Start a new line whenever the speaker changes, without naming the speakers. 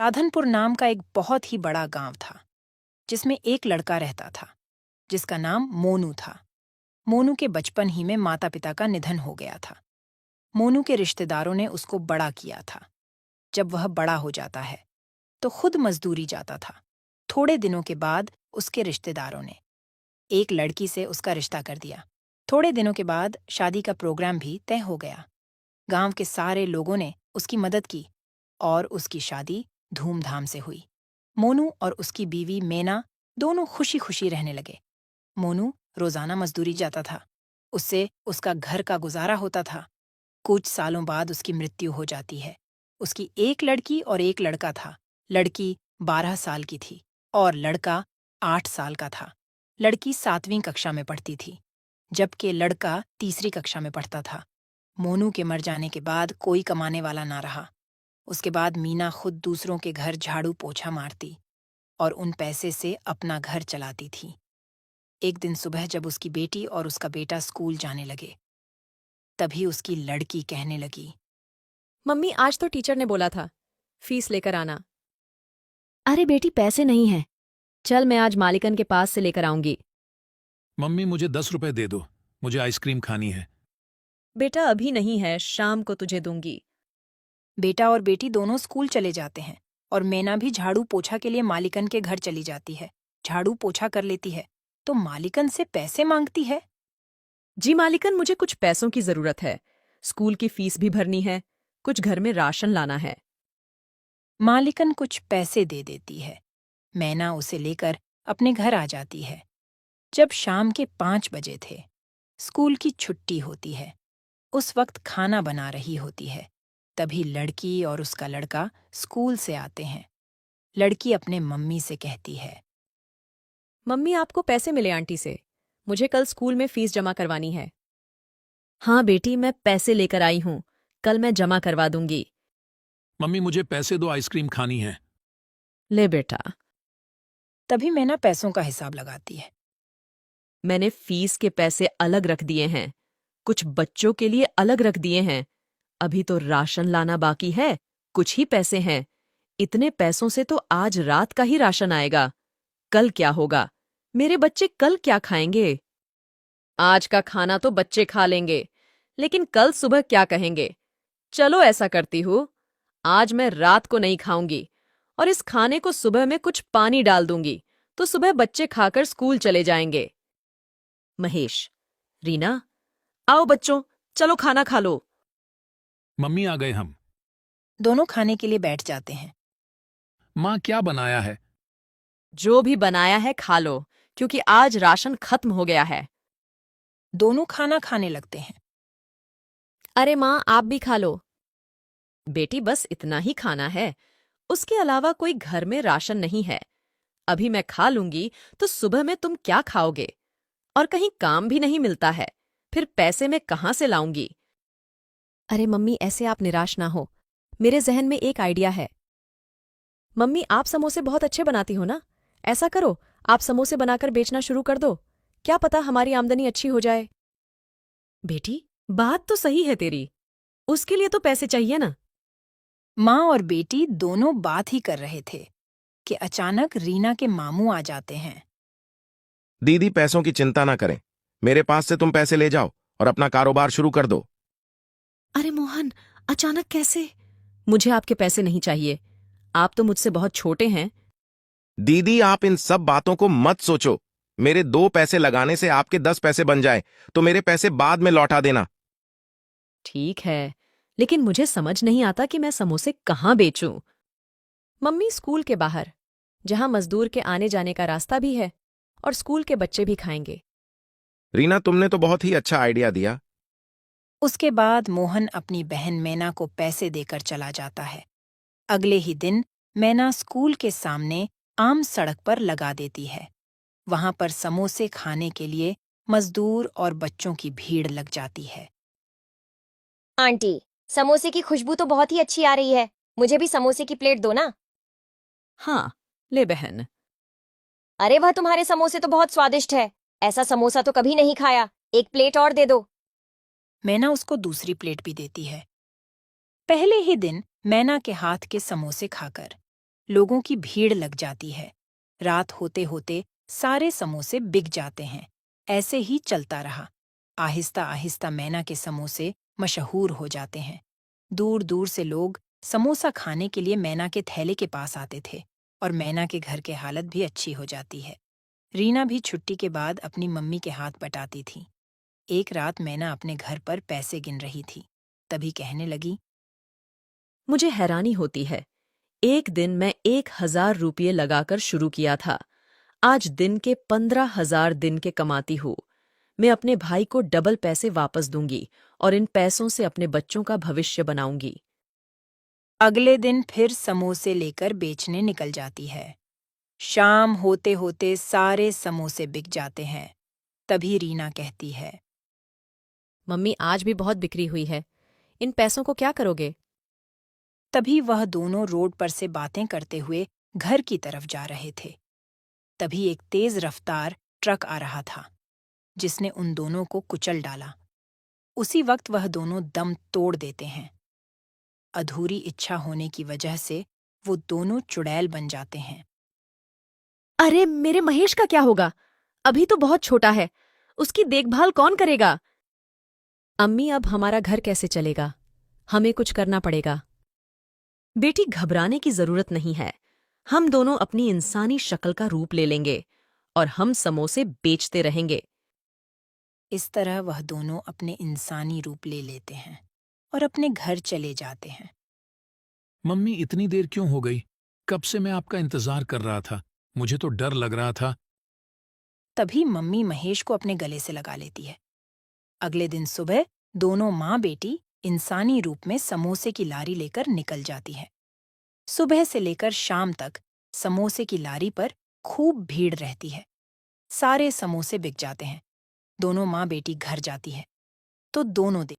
राधनपुर नाम का एक बहुत ही बड़ा गांव था जिसमें एक लड़का रहता था जिसका नाम मोनू था। मोनू के बचपन ही में माता पिता का निधन हो गया था। मोनू के रिश्तेदारों ने उसको बड़ा किया था। जब वह बड़ा हो जाता है तो खुद मजदूरी जाता था। थोड़े दिनों के बाद उसके रिश्तेदारों ने एक लड़की से उसका रिश्ता कर दिया। थोड़े दिनों के बाद शादी का प्रोग्राम भी तय हो गया। गांव के सारे लोगों ने उसकी मदद की और उसकी शादी धूमधाम से हुई। मोनू और उसकी बीवी मेना दोनों खुशी खुशी रहने लगे। मोनू रोजाना मजदूरी जाता था। उससे उसका घर का गुजारा होता था। कुछ सालों बाद उसकी मृत्यु हो जाती है। उसकी एक लड़की और एक लड़का था। लड़की 12 साल की थी और लड़का 8 साल का था। लड़की 7वीं कक्षा में पढ़ती थी जबकि लड़का तीसरी कक्षा में पढ़ता था। मोनू के मर जाने के बाद कोई कमाने वाला ना रहा। उसके बाद मीना खुद दूसरों के घर झाड़ू पोछा मारती और उन पैसे से अपना घर चलाती थी। एक दिन सुबह जब उसकी बेटी और उसका बेटा स्कूल जाने लगे तभी उसकी लड़की कहने लगी,
मम्मी, आज तो टीचर ने बोला था फीस लेकर आना।
अरे बेटी, पैसे नहीं हैं। चल, मैं आज मालिकन के पास से लेकर आऊंगी।
मम्मी मुझे 10 रुपए दे दो, मुझे आइसक्रीम खानी है।
बेटा अभी नहीं है, शाम को तुझे दूंगी।
बेटा और बेटी दोनों स्कूल चले जाते हैं और मेना भी झाड़ू पोछा के लिए मालिकन के घर चली जाती है। झाड़ू पोछा कर लेती है तो मालिकन से पैसे मांगती है।
जी मालिकन, मुझे कुछ पैसों की जरूरत है। स्कूल की फीस भी भरनी है, कुछ घर में राशन लाना है।
मालिकन कुछ पैसे दे देती है। मैना उसे लेकर अपने घर आ जाती है। जब शाम के 5 बजे थे, स्कूल की छुट्टी होती है। उस वक्त खाना बना रही होती है। तभी लड़की और उसका लड़का स्कूल से आते हैं। लड़की अपने मम्मी से कहती है,
मम्मी, आपको पैसे मिले आंटी से। मुझे कल स्कूल में फीस जमा करवानी है।
हाँ बेटी, मैं पैसे लेकर आई हूँ। कल मैं जमा करवा दूंगी।
मम्मी मुझे पैसे दो, आइसक्रीम खानी है।
ले बेटा।
तभी मैना पैसों का हिसाब लगाती है।
मैंने फीस के पैसे अलग रख दिए हैं, कुछ बच्चों के लिए अलग रख दिए हैं। अभी तो राशन लाना बाकी है, कुछ ही पैसे हैं। इतने पैसों से तो आज रात का ही राशन आएगा। कल क्या होगा? मेरे बच्चे कल क्या खाएंगे? आज का खाना तो बच्चे खा लेंगे, लेकिन कल सुबह क्या कहेंगे? चलो ऐसा करती हूँ, आज मैं रात को नहीं खाऊंगी और इस खाने को सुबह में कुछ पानी डाल दूंगी, तो सुबह बच्चे खाकर स्कूल चले जाएंगे। महेश, रीना, आओ बच्चों, चलो खाना खा लो।
मम्मी आ गए हम।
दोनों खाने के लिए बैठ जाते हैं।
माँ क्या बनाया है?
जो भी बनाया है खा लो, क्योंकि आज राशन खत्म हो गया है।
दोनों खाना खाने लगते हैं।
अरे माँ, आप भी खा लो। बेटी, बस इतना ही खाना है, उसके अलावा कोई घर में राशन नहीं है। अभी मैं खा लूंगी तो सुबह में तुम क्या खाओगे? और कहीं काम भी नहीं मिलता है, फिर पैसे मैं कहाँ से लाऊंगी? अरे मम्मी, ऐसे आप निराश ना हो, मेरे जहन में एक आइडिया है। मम्मी, आप समोसे बहुत अच्छे बनाती हो ना? ऐसा करो, आप समोसे बनाकर बेचना शुरू कर दो। क्या पता हमारी आमदनी अच्छी हो जाए। बेटी, बात तो सही है तेरी, उसके लिए तो पैसे चाहिए ना।
माँ और बेटी दोनों बात ही कर रहे थे कि अचानक रीना के मामू आ जाते हैं।
दीदी, पैसों की चिंता ना करें, मेरे पास से तुम पैसे ले जाओ और अपना कारोबार शुरू कर दो।
अरे मोहन, अचानक कैसे? मुझे आपके पैसे नहीं चाहिए, आप तो मुझसे बहुत छोटे हैं।
दीदी, आप इन सब बातों को मत सोचो। मेरे 2 पैसे लगाने से आपके 10 पैसे बन जाए तो मेरे पैसे बाद में लौटा देना।
ठीक है, लेकिन मुझे समझ नहीं आता कि मैं समोसे कहाँ बेचूं। मम्मी, स्कूल के बाहर, जहां मजदूर के आने जाने का रास्ता भी है और स्कूल के बच्चे भी खाएंगे।
रीना, तुमने तो बहुत ही अच्छा आइडिया दिया।
उसके बाद मोहन अपनी बहन मैना को पैसे देकर चला जाता है। अगले ही दिन मैना स्कूल के सामने आम सड़क पर लगा देती है। वहां पर समोसे खाने के लिए मजदूर और बच्चों की भीड़ लग जाती है।
आंटी, समोसे की खुशबू तो बहुत ही अच्छी आ रही है। मुझे भी समोसे की प्लेट दो ना।
हाँ, ले बहन।
अरे वह, तुम्हारे समोसे तो बहुत स्वादिष्ट है। ऐसा समोसा तो कभी नहीं खाया। एक प्लेट और दे दो।
मैना उसको दूसरी प्लेट भी देती है। पहले ही दिन मैना के हाथ के समोसे खाकर लोगों की भीड़ लग जाती है। रात होते होते सारे समोसे बिक जाते हैं। ऐसे ही चलता रहा। आहिस्ता आहिस्ता मैना के समोसे मशहूर हो जाते हैं। दूर दूर से लोग समोसा खाने के लिए मैना के थैले के पास आते थे और मैना के घर की हालत भी अच्छी हो जाती है। रीना भी छुट्टी के बाद अपनी मम्मी के हाथ बटाती थी। एक रात मैना अपने घर पर पैसे गिन रही थी। तभी कहने लगी,
मुझे हैरानी होती है। एक दिन मैं 1,000 रुपये लगाकर शुरू किया था। आज दिन के 15,000 दिन के कमाती हूँ। मैं अपने भाई को डबल पैसे वापस दूंगी और इन पैसों से अपने बच्चों का भविष्य बनाऊंगी।
अगले दिन फिर समोसे लेकर बेचने निकल जाती है। शाम होते होते सारे समोसे बिक जाते हैं। तभी रीना कहती है,
मम्मी आज भी बहुत बिक्री हुई है। इन पैसों को क्या करोगे?
तभी वह दोनों रोड पर से बातें करते हुए घर की तरफ जा रहे थे। तभी एक तेज रफ्तार ट्रक आ रहा था, जिसने उन दोनों को कुचल डाला। उसी वक्त वह दोनों दम तोड़ देते हैं। अधूरी इच्छा होने की वजह से वो दोनों चुड़ैल बन जाते हैं।
अरे मेरे महेश का क्या होगा? अभी तो बहुत छोटा है। उसकी देखभाल कौन करेगा? अम्मी अब हमारा घर कैसे चलेगा? हमें कुछ करना पड़ेगा।
बेटी, घबराने की जरूरत नहीं है। हम दोनों अपनी इंसानी शक्ल का रूप ले लेंगे और हम समोसे बेचते रहेंगे।
इस तरह वह दोनों अपने इंसानी रूप ले लेते हैं और अपने घर चले जाते हैं।
मम्मी इतनी देर क्यों हो गई? कब से मैं आपका इंतजार कर रहा था। मुझे तो डर लग रहा था।
तभी मम्मी महेश को अपने गले से लगा लेती है। अगले दिन सुबह दोनों माँ बेटी इंसानी रूप में समोसे की लारी लेकर निकल जाती है। सुबह से लेकर शाम तक समोसे की लारी पर खूब भीड़ रहती है। सारे समोसे बिक जाते हैं। दोनों माँ बेटी घर जाती है तो दोनों दिन